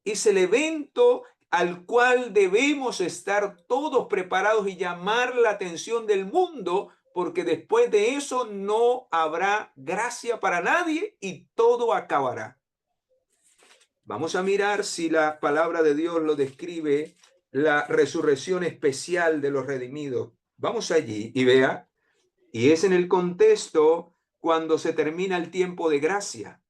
es el evento al cual debemos estar todos preparados y llamar la atención del mundo, porque después de eso no habrá gracia para nadie y todo acabará. Vamos a mirar si la palabra de Dios lo describe, la resurrección especial de los redimidos. Vamos allí y vea, y es en el contexto cuando se termina el tiempo de gracia.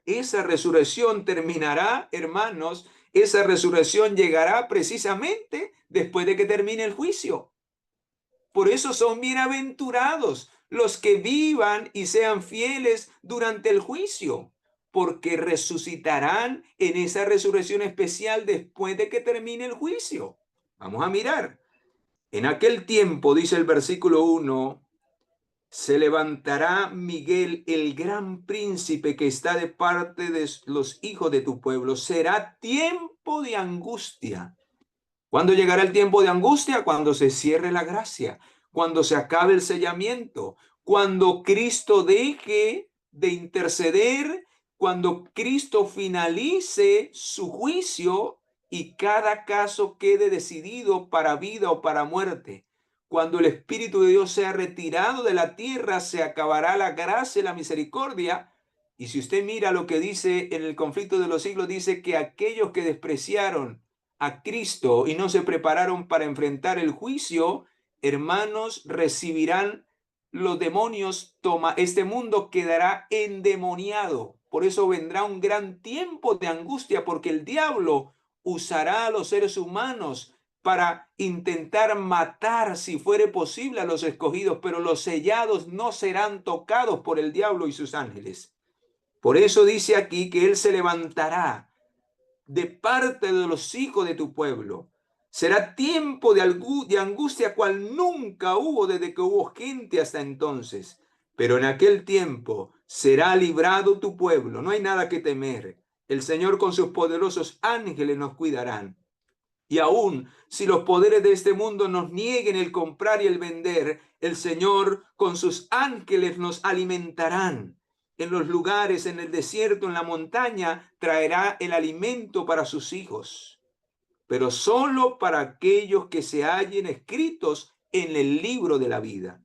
Esa resurrección terminará, hermanos, esa resurrección llegará precisamente después de que termine el juicio. Por eso son bienaventurados los que vivan y sean fieles durante el juicio, porque resucitarán en esa resurrección especial después de que termine el juicio. Vamos a mirar. En aquel tiempo, dice el versículo 1, se levantará Miguel, el gran príncipe que está de parte de los hijos de tu pueblo. Será tiempo de angustia. ¿Cuándo llegará el tiempo de angustia? Cuando se cierre la gracia, cuando se acabe el sellamiento, cuando Cristo deje de interceder, cuando Cristo finalice su juicio y cada caso quede decidido para vida o para muerte. Cuando el Espíritu de Dios sea retirado de la tierra, se acabará la gracia y la misericordia. Y si usted mira lo que dice en el conflicto de los siglos, dice que aquellos que despreciaron a Cristo y no se prepararon para enfrentar el juicio, hermanos, recibirán los demonios. Este mundo quedará endemoniado. Por eso vendrá un gran tiempo de angustia, porque el diablo usará a los seres humanos para intentar matar, si fuere posible, a los escogidos, pero los sellados no serán tocados por el diablo y sus ángeles. Por eso dice aquí que él se levantará de parte de los hijos de tu pueblo. Será tiempo de angustia cual nunca hubo desde que hubo gente hasta entonces. Pero en aquel tiempo será librado tu pueblo, no hay nada que temer. El Señor con sus poderosos ángeles nos cuidarán. Y aún si los poderes de este mundo nos nieguen el comprar y el vender, el Señor con sus ángeles nos alimentarán. En los lugares, en el desierto, en la montaña, traerá el alimento para sus hijos, pero solo para aquellos que se hallen escritos en el libro de la vida.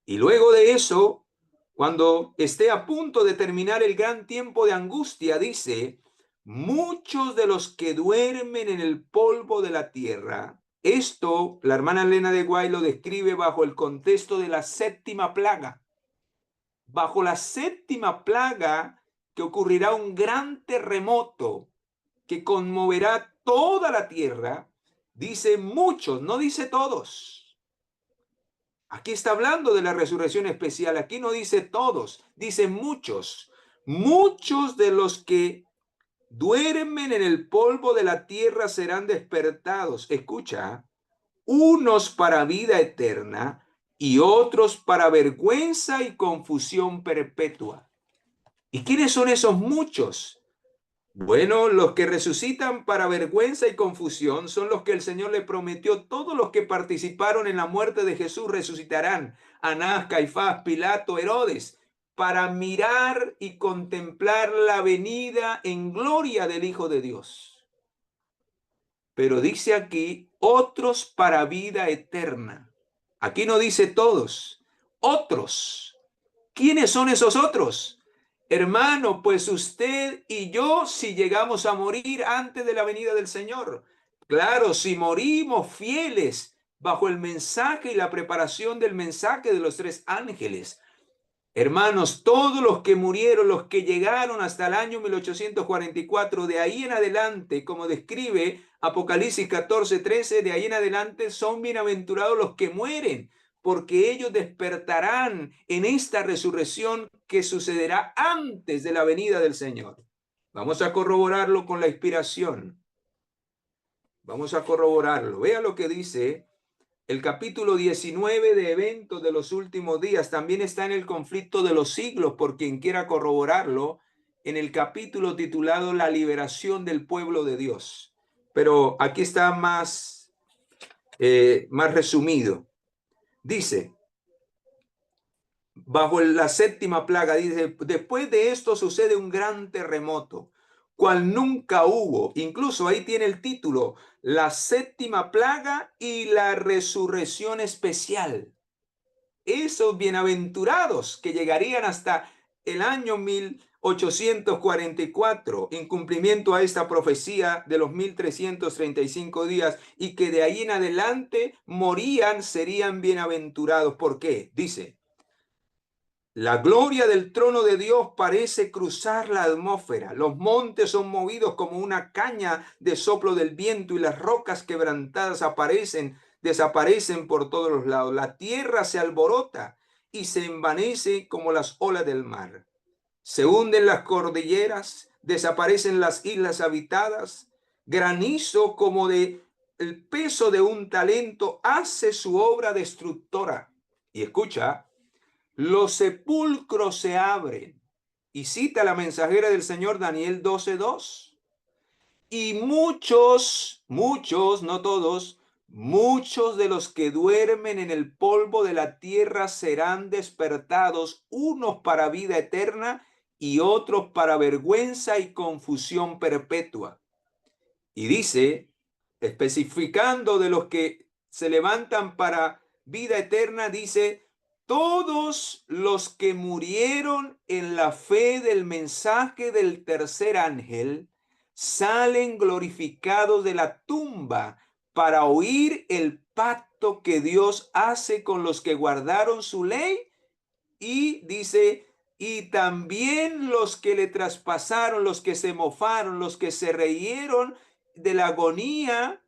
Y luego de eso, cuando esté a punto de terminar el gran tiempo de angustia, dice: muchos de los que duermen en el polvo de la tierra. Esto, la hermana Elena de Guay lo describe bajo el contexto de la séptima plaga. Bajo la séptima plaga, que ocurrirá un gran terremoto que conmoverá toda la tierra, dice muchos, no dice todos. Aquí está hablando de la resurrección especial. Aquí no dice todos, dice muchos. Muchos de los que duermen en el polvo de la tierra serán despertados. Escucha, unos para vida eterna y otros para vergüenza y confusión perpetua. ¿Y quiénes son esos muchos? Bueno, los que resucitan para vergüenza y confusión son los que el Señor le prometió. Todos los que participaron en la muerte de Jesús resucitarán. Anás, Caifás, Pilato, Herodes, para mirar y contemplar la venida en gloria del Hijo de Dios. Pero dice aquí, otros para vida eterna. Aquí no dice todos, otros. ¿Quiénes son esos otros? Hermano, pues usted y yo, si llegamos a morir antes de la venida del Señor. Claro, si morimos fieles bajo el mensaje y la preparación del mensaje de los tres ángeles. Hermanos, todos los que murieron, los que llegaron hasta el año 1844, de ahí en adelante, como describe Apocalipsis 14:13, de ahí en adelante son bienaventurados los que mueren, porque ellos despertarán en esta resurrección que sucederá antes de la venida del Señor. Vamos a corroborarlo con la inspiración. Vamos a corroborarlo. Vea lo que dice el capítulo 19 de Eventos de los Últimos Días. También está en el conflicto de los siglos, por quien quiera corroborarlo, en el capítulo titulado La liberación del pueblo de Dios. Pero aquí está más resumido. Dice, bajo la séptima plaga, dice: después de esto sucede un gran terremoto, cual nunca hubo. Incluso ahí tiene el título, la séptima plaga y la resurrección especial. Esos bienaventurados que llegarían hasta el año 1844, en cumplimiento a esta profecía de los 1335 días, y que de ahí en adelante morían, serían bienaventurados. ¿Por qué? Dice: la gloria del trono de Dios parece cruzar la atmósfera. Los montes son movidos como una caña de soplo del viento y las rocas quebrantadas desaparecen por todos los lados. La tierra se alborota y se envanece como las olas del mar. Se hunden las cordilleras, desaparecen las islas habitadas. Granizo como de el peso de un talento hace su obra destructora. Y escucha, los sepulcros se abren. Y cita la mensajera del Señor Daniel 12:2. Y muchos, no todos, muchos de los que duermen en el polvo de la tierra serán despertados, unos para vida eterna y otros para vergüenza y confusión perpetua. Y dice, especificando de los que se levantan para vida eterna, dice: todos los que murieron en la fe del mensaje del tercer ángel salen glorificados de la tumba para oír el pacto que Dios hace con los que guardaron su ley. Y dice, y también los que le traspasaron, los que se mofaron, los que se reyeron de la agonía,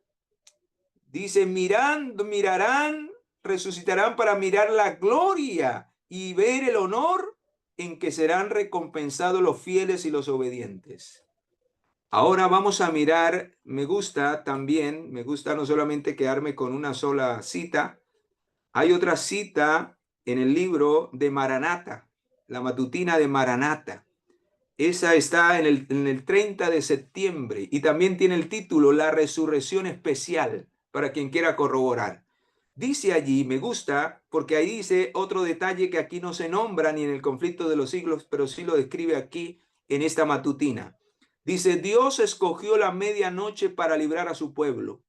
dice, mirarán, resucitarán para mirar la gloria y ver el honor en que serán recompensados los fieles y los obedientes. Ahora vamos a mirar, me gusta no solamente quedarme con una sola cita, hay otra cita en el libro de Maranata, la matutina de Maranata. Esa está en el 30 de septiembre y también tiene el título La Resurrección Especial, para quien quiera corroborar. Dice allí, me gusta, porque ahí dice otro detalle que aquí no se nombra ni en el conflicto de los siglos, pero sí lo describe aquí en esta matutina. Dice, Dios escogió la medianoche para librar a su pueblo.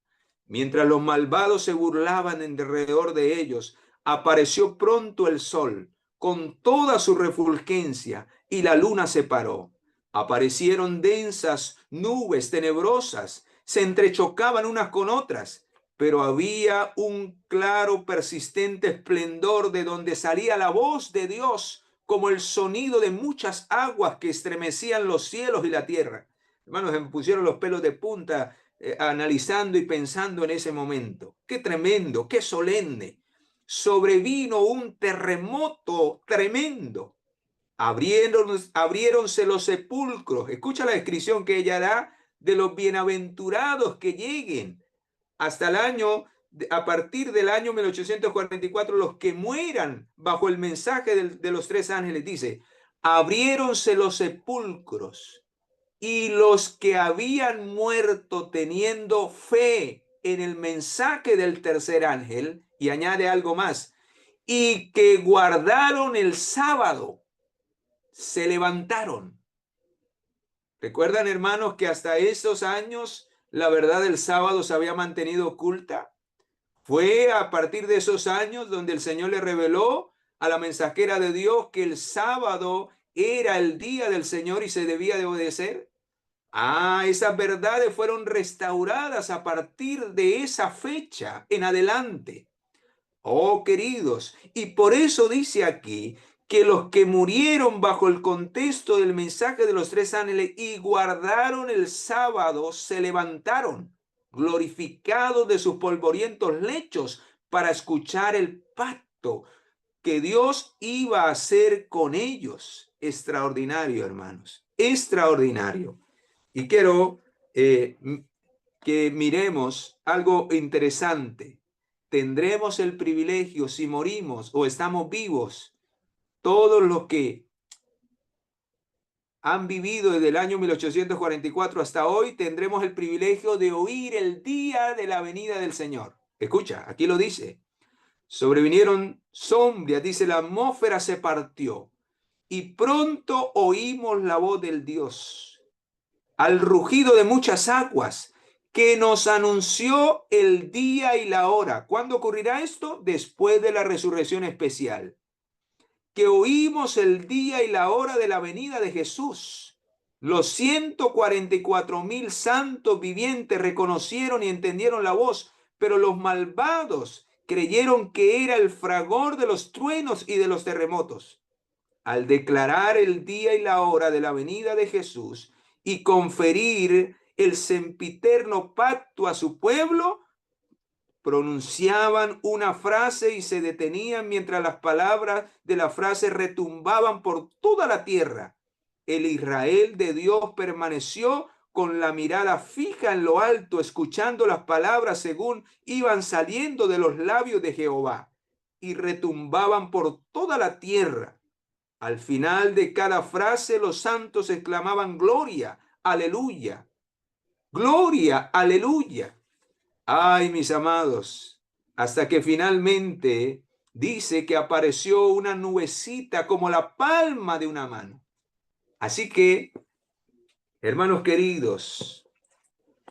Mientras los malvados se burlaban alrededor de ellos, apareció pronto el sol con toda su refulgencia y la luna se paró. Aparecieron densas nubes tenebrosas, se entrechocaban unas con otras, pero había un claro, persistente esplendor de donde salía la voz de Dios, como el sonido de muchas aguas que estremecían los cielos y la tierra. Hermanos, me pusieron los pelos de punta analizando y pensando en ese momento. Qué tremendo, qué solemne. Sobrevino un terremoto tremendo. Abriéronse los sepulcros. Escucha la descripción que ella da de los bienaventurados que lleguen hasta el año, a partir del año 1844, los que mueran bajo el mensaje de los tres ángeles, dice, abriéronse los sepulcros y los que habían muerto teniendo fe en el mensaje del tercer ángel, y añade algo más, y que guardaron el sábado, se levantaron. ¿Recuerdan, hermanos, que hasta esos años la verdad del sábado se había mantenido oculta? Fue a partir de esos años donde el Señor le reveló a la mensajera de Dios que el sábado era el día del Señor y se debía de obedecer. Esas verdades fueron restauradas a partir de esa fecha en adelante. Oh, queridos, y por eso dice aquí que los que murieron bajo el contexto del mensaje de los tres ángeles y guardaron el sábado se levantaron, glorificados de sus polvorientos lechos, para escuchar el pacto que Dios iba a hacer con ellos. Extraordinario, hermanos, extraordinario. Y quiero que miremos algo interesante. Tendremos el privilegio, si morimos o estamos vivos, todos los que han vivido desde el año 1844 hasta hoy, tendremos el privilegio de oír el día de la venida del Señor. Escucha, aquí lo dice. Sobrevinieron sombras, dice, la atmósfera se partió y pronto oímos la voz del Dios, al rugido de muchas aguas, que nos anunció el día y la hora. ¿Cuándo ocurrirá esto? Después de la resurrección especial. Que oímos el día y la hora de la venida de Jesús. Los 144,000 santos vivientes reconocieron y entendieron la voz, pero los malvados creyeron que era el fragor de los truenos y de los terremotos. Al declarar el día y la hora de la venida de Jesús y conferir el sempiterno pacto a su pueblo, pronunciaban una frase y se detenían mientras las palabras de la frase retumbaban por toda la tierra. El Israel de Dios permaneció con la mirada fija en lo alto, escuchando las palabras según iban saliendo de los labios de Jehová y retumbaban por toda la tierra. Al final de cada frase los santos exclamaban gloria, aleluya, gloria, aleluya. Ay, mis amados, hasta que finalmente dice que apareció una nubecita como la palma de una mano. Así que, hermanos queridos,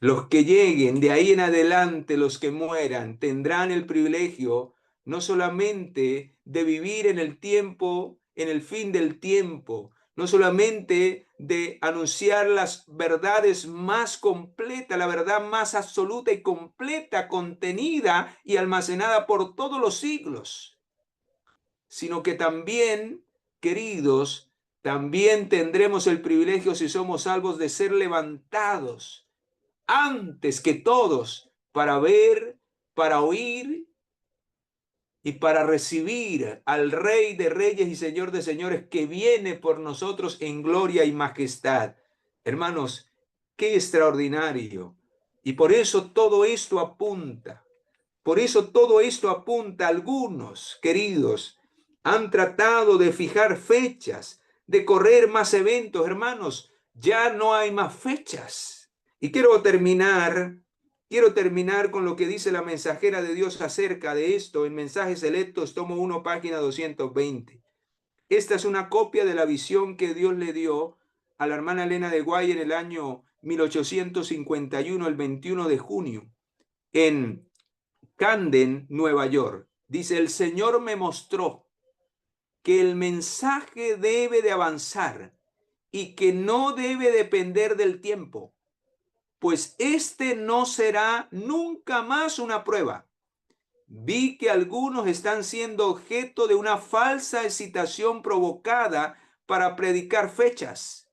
los que lleguen de ahí en adelante, los que mueran, tendrán el privilegio no solamente de vivir en el tiempo, en el fin del tiempo, no solamente de anunciar las verdades más completas, la verdad más absoluta y completa, contenida y almacenada por todos los siglos, sino que también, queridos, también tendremos el privilegio, si somos salvos, de ser levantados antes que todos para ver, para oír y para recibir al Rey de Reyes y Señor de Señores que viene por nosotros en gloria y majestad. Hermanos, qué extraordinario. Y por eso todo esto apunta, algunos, queridos, Han tratado de fijar fechas, de correr más eventos, hermanos. Ya no hay más fechas. Y quiero terminar con lo que dice la mensajera de Dios acerca de esto en Mensajes Selectos, tomo 1, página 220. Esta es una copia de la visión que Dios le dio a la hermana Elena de Guay en el año 1851, el 21 de junio, en Camden, Nueva York. Dice: el Señor me mostró que el mensaje debe de avanzar y que no debe depender del tiempo, pues este no será nunca más una prueba. Vi que algunos están siendo objeto de una falsa excitación provocada para predicar fechas,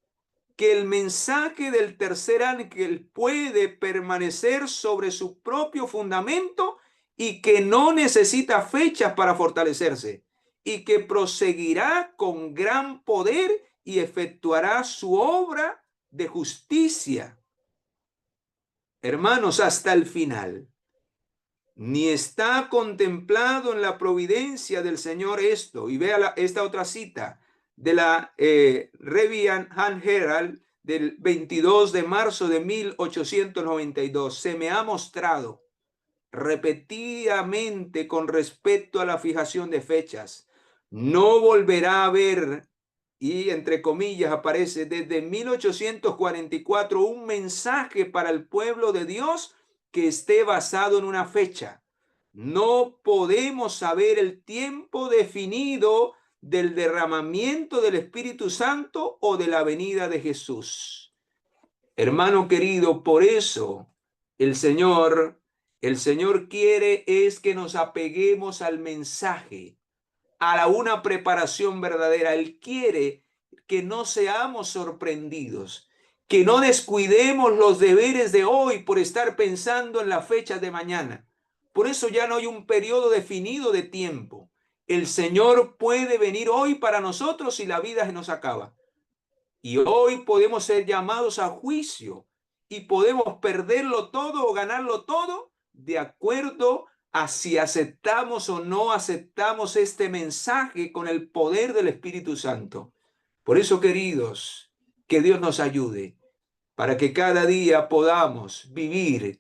que el mensaje del tercer ángel puede permanecer sobre su propio fundamento y que no necesita fechas para fortalecerse, y que proseguirá con gran poder y efectuará su obra de justicia, hermanos, hasta el final. Ni está contemplado en la providencia del Señor esto. Y vea esta otra cita de la Revian Han Herald del 22 de marzo de 1892. Se me ha mostrado repetidamente con respecto a la fijación de fechas. No volverá a haber, y entre comillas aparece desde 1844, un mensaje para el pueblo de Dios que esté basado en una fecha. No podemos saber el tiempo definido del derramamiento del Espíritu Santo o de la venida de Jesús. Hermano querido, por eso el Señor, el Señor quiere es que nos apeguemos al mensaje, a una preparación verdadera. Él quiere que no seamos sorprendidos, que no descuidemos los deberes de hoy por estar pensando en las fechas de mañana. Por eso ya no hay un periodo definido de tiempo. El Señor puede venir hoy para nosotros y la vida se nos acaba. Y hoy podemos ser llamados a juicio y podemos perderlo todo o ganarlo todo de acuerdo a si aceptamos o no aceptamos este mensaje con el poder del Espíritu Santo. Por eso, queridos, que Dios nos ayude para que cada día podamos vivir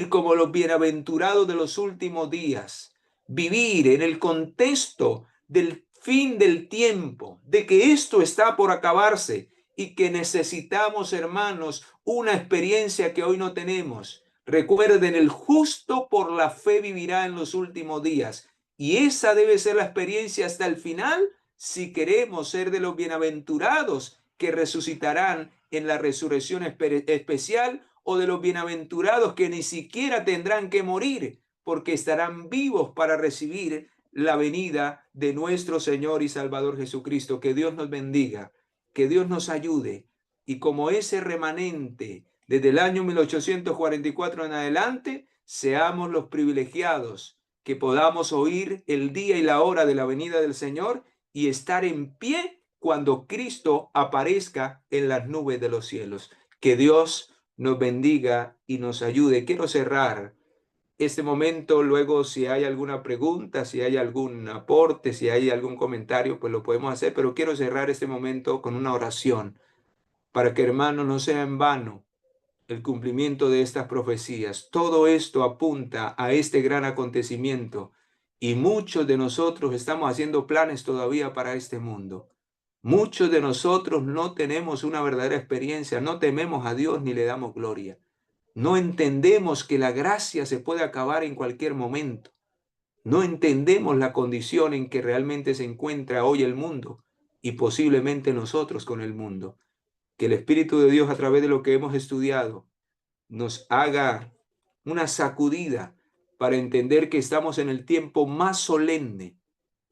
como los bienaventurados de los últimos días, vivir en el contexto del fin del tiempo, de que esto está por acabarse y que necesitamos, hermanos, una experiencia que hoy no tenemos. Recuerden, el justo por la fe vivirá en los últimos días. Y esa debe ser la experiencia hasta el final si queremos ser de los bienaventurados que resucitarán en la resurrección especial, o de los bienaventurados que ni siquiera tendrán que morir porque estarán vivos para recibir la venida de nuestro Señor y Salvador Jesucristo. Que Dios nos bendiga, que Dios nos ayude, y como ese remanente desde el año 1844 en adelante, seamos los privilegiados que podamos oír el día y la hora de la venida del Señor y estar en pie cuando Cristo aparezca en las nubes de los cielos. Que Dios nos bendiga y nos ayude. Quiero cerrar este momento, luego si hay alguna pregunta, si hay algún aporte, si hay algún comentario, pues lo podemos hacer, pero quiero cerrar este momento con una oración para que, hermano, no sea en vano el cumplimiento de estas profecías. Todo esto apunta a este gran acontecimiento y muchos de nosotros estamos haciendo planes todavía para este mundo. Muchos de nosotros no tenemos una verdadera experiencia, no tememos a Dios ni le damos gloria. No entendemos que la gracia se puede acabar en cualquier momento. No entendemos la condición en que realmente se encuentra hoy el mundo y posiblemente nosotros con el mundo. Que el Espíritu de Dios, a través de lo que hemos estudiado, nos haga una sacudida para entender que estamos en el tiempo más solemne,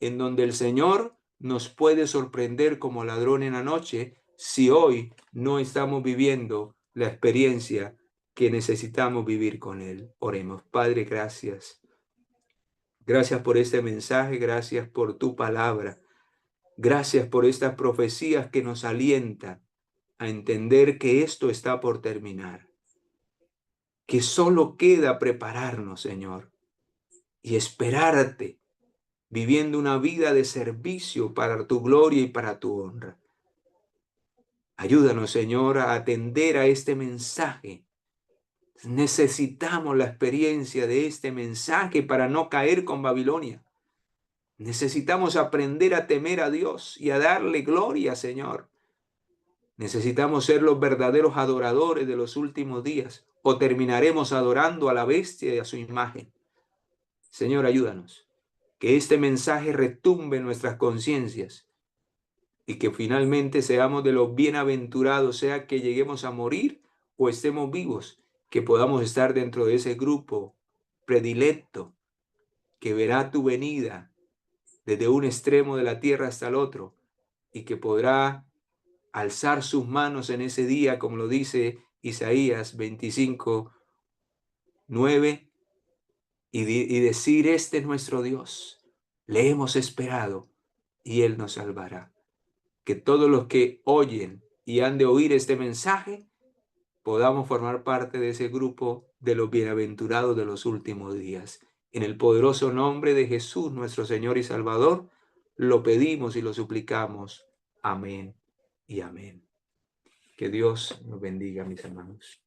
en donde el Señor nos puede sorprender como ladrón en la noche si hoy no estamos viviendo la experiencia que necesitamos vivir con Él. Oremos. Padre, gracias. Gracias por este mensaje, gracias por tu palabra. Gracias por estas profecías que nos alientan a entender que esto está por terminar, que solo queda prepararnos, Señor, y esperarte viviendo una vida de servicio para tu gloria y para tu honra. Ayúdanos, Señor, a atender a este mensaje. Necesitamos la experiencia de este mensaje para no caer con Babilonia. Necesitamos aprender a temer a Dios y a darle gloria, Señor. Necesitamos ser los verdaderos adoradores de los últimos días, o terminaremos adorando a la bestia y a su imagen. Señor, ayúdanos. Que este mensaje retumbe en nuestras conciencias y que finalmente seamos de los bienaventurados, sea que lleguemos a morir o estemos vivos, que podamos estar dentro de ese grupo predilecto que verá tu venida desde un extremo de la tierra hasta el otro y que podrá alzar sus manos en ese día, como lo dice Isaías 25:9, y decir: este es nuestro Dios, le hemos esperado y Él nos salvará. Que todos los que oyen y han de oír este mensaje podamos formar parte de ese grupo de los bienaventurados de los últimos días. En el poderoso nombre de Jesús, nuestro Señor y Salvador, lo pedimos y lo suplicamos. Amén y amén. Que Dios nos bendiga, mis hermanos.